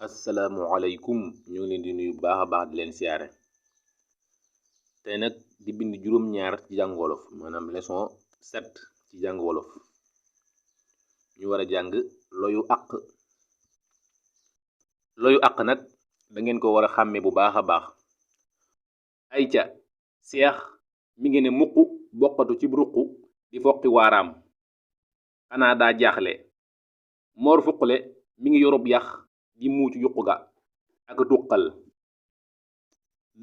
asalaamualeykum ñu ngi leen di nuyu bu baax a baax di leen siyaare tey nag di bind juróom-ñaar ci jàng wolof maanaam leçon 7 ci jàng wolof ñu war a jàng loyu àq nag da ngeen ko war a xàmme bu baax a baax ayca seex mi ngi ne muq bokkatu ci ruqu di foqi waaraam xanaa daa jaaxle moor fuqale mi ngi yorub yax di muucu yuqu ga ak tuqal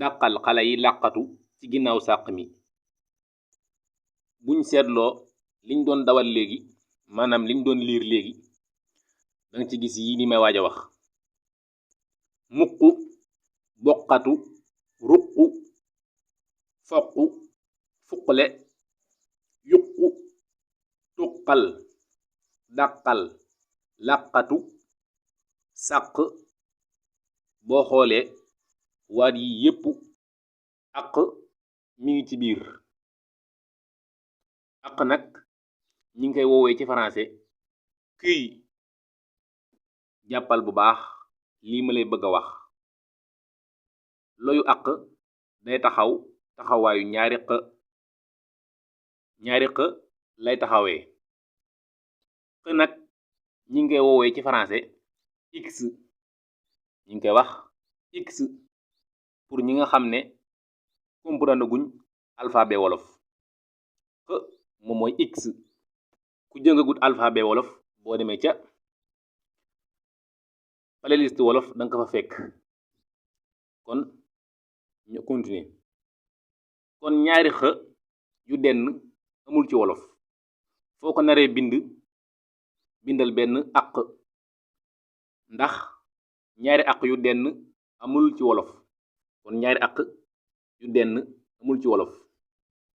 dàqal xale yi làqatu ci ginnaaw sàq mi buñ seetloo liñ doon dawal léegi maanaam liñ doon liir léegi danga ci gis yi ni may waaj a wax muq boqatu ruqu foqu fuqale yuqu tuqal dàqal làqatu sàq boo xoolee waat yi yépp àq mi ngi ci biir àq nag ñi ngi koy woowee ci français kuy jàppal bu baax lii ma lay bëgg a wax loyu àq day taxaw taxawaayu ñaari xë lay taxawee xë nag ñi ngi koy woowee ci français x ñi ngi koy wax x pour ñi nga xam ne comprendre guñ alphabet wolof xë moom mooy x ku jëngagut alphabet wolof boo demee ca playlist wolof danga ko fa fekk kon ñu continuer kon ñaari xë yu denn amul ci wolof foo ko naree bindal benn àq ndax ñaari àq yu denn amul ci wolof kon ñaari àq yu denn amul ci wolof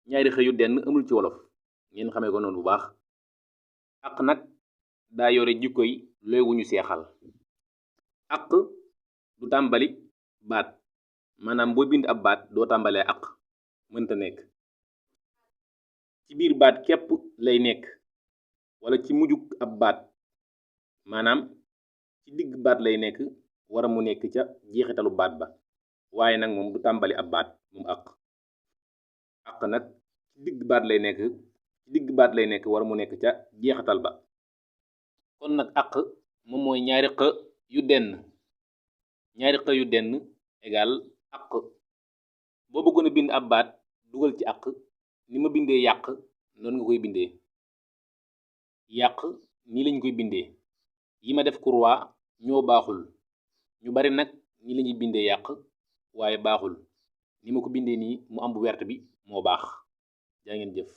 ñaari xë yu denn amul ci wolof ngeen xamee ko noonu bu baax àq nag daa yore jikkoy looy wuñu seexal àq du tàmbali baat maanaam boo bind ab baat doo tàmbalee àq mënta nekk ci biir baat képp lay nekk wala ci mujjug ab baat maanaam ci digg baat lay nekk wara mu nekk ca jeexitalu baat ba waaye nag moom du tàmbali ab baat moom àq nag ci digg baat lay nekk wara mu nekk ca jeexital ba kon nag àq moom mooy ñaari xë yu denn égal àq boo bëggoon a bind ab baat dugal ci àq ni ma bindee yàq noonu nga koy bindee yàq nii lañ koy bindee yi ma def croix ñoo baaxul ñu bari nag ni lañuy bindee yàq waaye baaxul ni ma ko bindee nii mu am bu wert bi moo baax jaa ngeen jëf